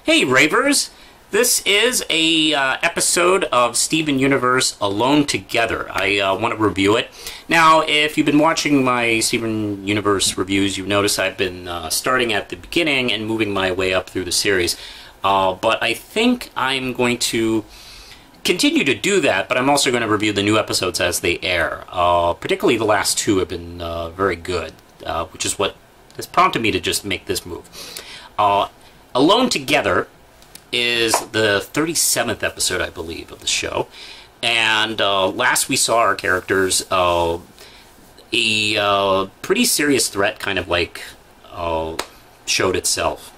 Hey Ravers! This is a episode of Steven Universe Alone Together. I want to review it. Now, if you've been watching my Steven Universe reviews, you've noticed I've been starting at the beginning and moving my way up through the series. But I think I'm going to continue to do that, but I'm also going to review the new episodes as they air. Particularly the last two have been very good, which is what has prompted me to just make this move. Alone Together is the 37th episode, I believe, of the show. And last we saw our characters, a pretty serious threat kind of like showed itself.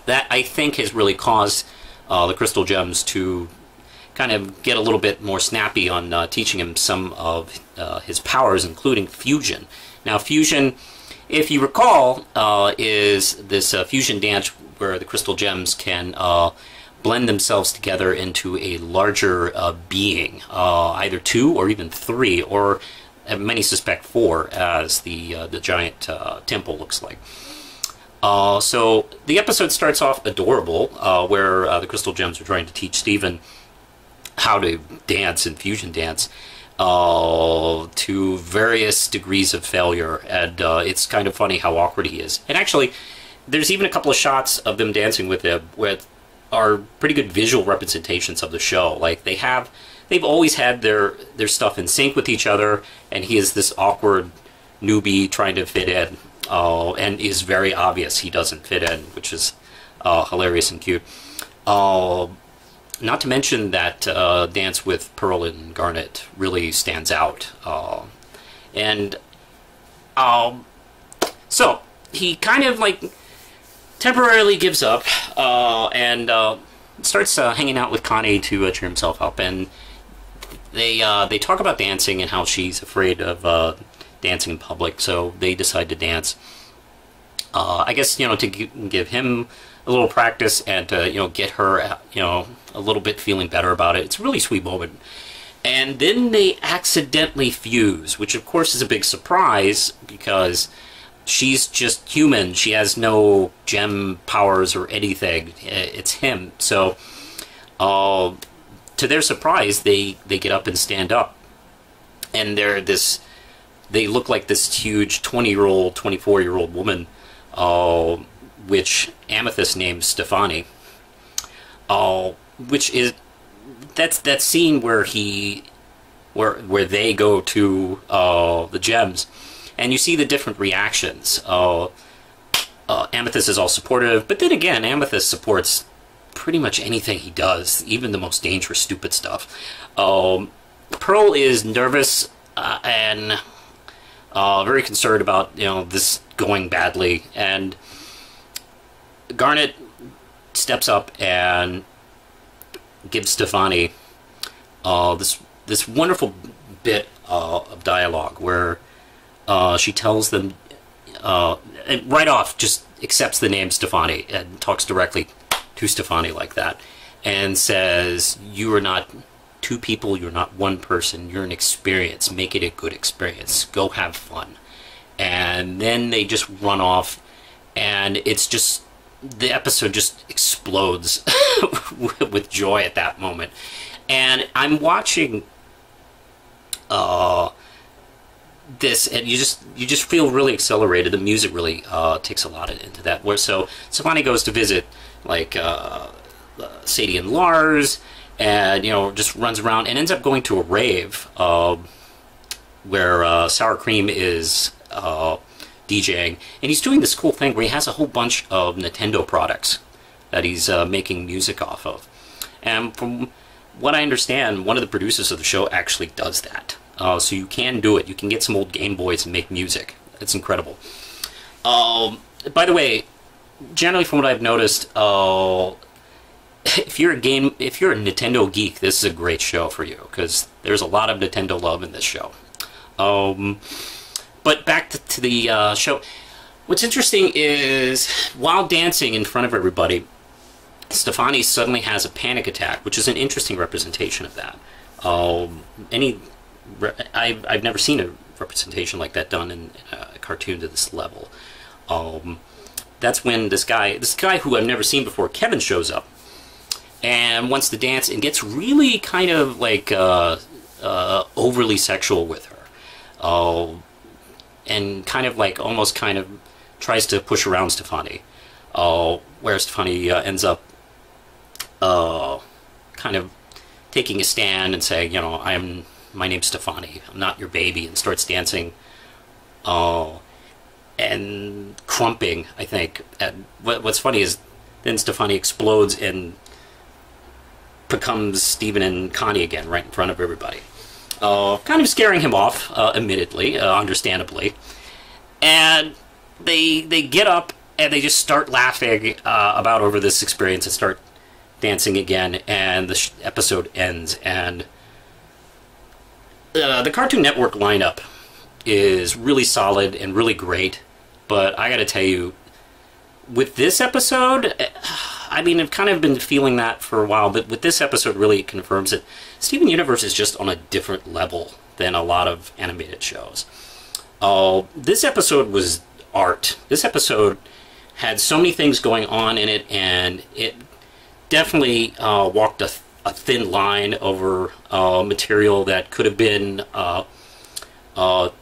That, I think, has really caused the Crystal Gems to kind of get a little bit more snappy on teaching him some of his powers, including fusion. Now, fusion, if you recall, is this fusion dance where the Crystal Gems can blend themselves together into a larger being, either two or even three, or many suspect four, as the giant temple looks like. So the episode starts off adorable, where the Crystal Gems are trying to teach Steven how to dance in fusion dance, to various degrees of failure, and it's kind of funny how awkward he is. And actually, there's even a couple of shots of them dancing with him with are pretty good visual representations of the show. Like they've always had their stuff in sync with each other, and he is this awkward newbie trying to fit in, and is very obvious he doesn't fit in, which is hilarious and cute. Not to mention that dance with Pearl and Garnet really stands out. So he kind of like temporarily gives up and starts hanging out with Connie to cheer himself up. And they talk about dancing and how she's afraid of dancing in public, so they decide to dance. I guess, to give him a little practice and to, get her, a little bit feeling better about it. It's a really sweet moment. And then they accidentally fuse, which of course is a big surprise because she's just human. She has no gem powers or anything. It's him. So, to their surprise, they get up and stand up. And they look like this huge 20-year-old, 24-year-old woman, which Amethyst named Stefani, which is that's that scene where where they go to the gems, and you see the different reactions. Amethyst is all supportive, but then again, Amethyst supports pretty much anything he does, even the most dangerous, stupid stuff. Pearl is nervous and very concerned about this going badly, and Garnet steps up and gives Stefani this wonderful bit of dialogue where she tells them, and right off just accepts the name Stefani and talks directly to Stefani like that, and says, "You are not two people, you're not one person, you're an experience. Make it a good experience. Go have fun." And then they just run off, and it's just, the episode just explodes with joy at that moment. And I'm watching this, and you just feel really accelerated. The music really takes a lot into that. So Stefani goes to visit like Sadie and Lars, and just runs around and ends up going to a rave where Sour Cream is DJing, and he's doing this cool thing where he has a whole bunch of Nintendo products that he's making music off of. And from what I understand, one of the producers of the show actually does that. So you can do it. You can get some old Game Boys and make music. It's incredible. By the way, generally from what I've noticed, if you're a Nintendo geek, this is a great show for you, because there's a lot of Nintendo love in this show. But back to the show. What's interesting is, while dancing in front of everybody, Stefani suddenly has a panic attack, which is an interesting representation of that. I've never seen a representation like that done in a cartoon to this level. that's when this guy who I've never seen before, Kevin, shows up and wants to dance and gets really kind of like overly sexual with her, and kind of like almost kind of tries to push around Stefani, where Stefani ends up kind of taking a stand and saying, you know, my name's Stefani, I'm not your baby, and starts dancing and crumping, I think. And what's funny is then Stefani explodes and becomes Steven and Connie again right in front of everybody. Kind of scaring him off, admittedly, understandably. And they get up and they just start laughing about over this experience and start dancing again, and the episode ends. And the Cartoon Network lineup is really solid and really great, but I gotta tell you, with this episode, I mean, I've kind of been feeling that for a while, but with this episode really confirms it. Steven Universe is just on a different level than a lot of animated shows. This episode was art. This episode had so many things going on in it, and it definitely walked a thin line over material that could have been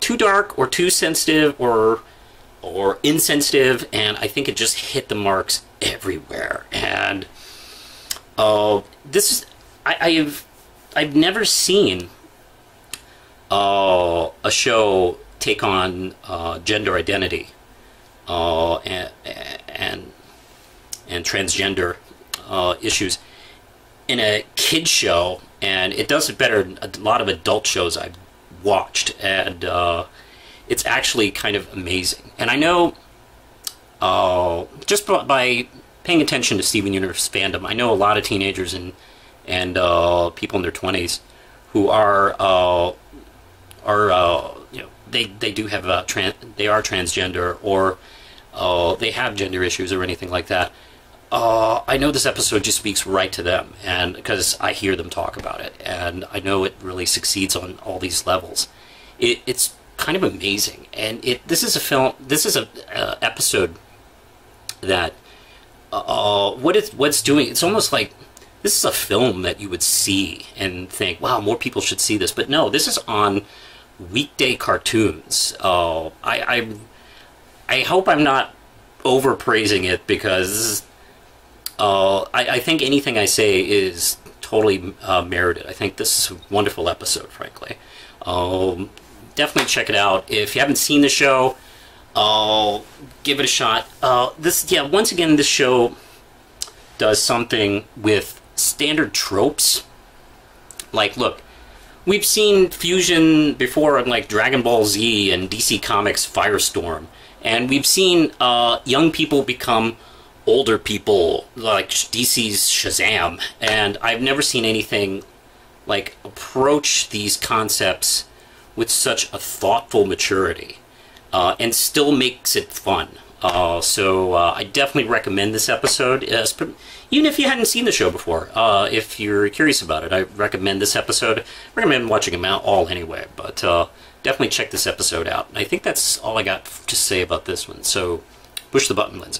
too dark or too sensitive or insensitive, and I think it just hit the marks everywhere. And this is I've never seen a show take on gender identity and transgender issues in a kid show, and it does it better than a lot of adult shows I've watched, and it's actually kind of amazing. And I know just by paying attention to Steven Universe fandom, I know a lot of teenagers and people in their 20s who are you know, they do have they are transgender, or they have gender issues or anything like that. I know this episode just speaks right to them, and because I hear them talk about it, and I know it really succeeds on all these levels. It's kind of amazing, and this is a episode that what's doing. It's almost like this is a film that you would see and think, wow, more people should see this. But no, this is on weekday cartoons. I hope I'm not overpraising it, because I think anything I say is totally merited. I think this is a wonderful episode, frankly. Definitely check it out. If you haven't seen the show, give it a shot. Once again, this show does something with standard tropes. Like, look, we've seen fusion before in like Dragon Ball Z and DC Comics Firestorm, and we've seen young people become older people, like DC's Shazam, and I've never seen anything like approach these concepts with such a thoughtful maturity, and still makes it fun. So I definitely recommend this episode, even if you hadn't seen the show before. If you're curious about it, I recommend this episode. I recommend watching them all anyway, but definitely check this episode out. And I think that's all I got to say about this one, so push the button, Lindsay.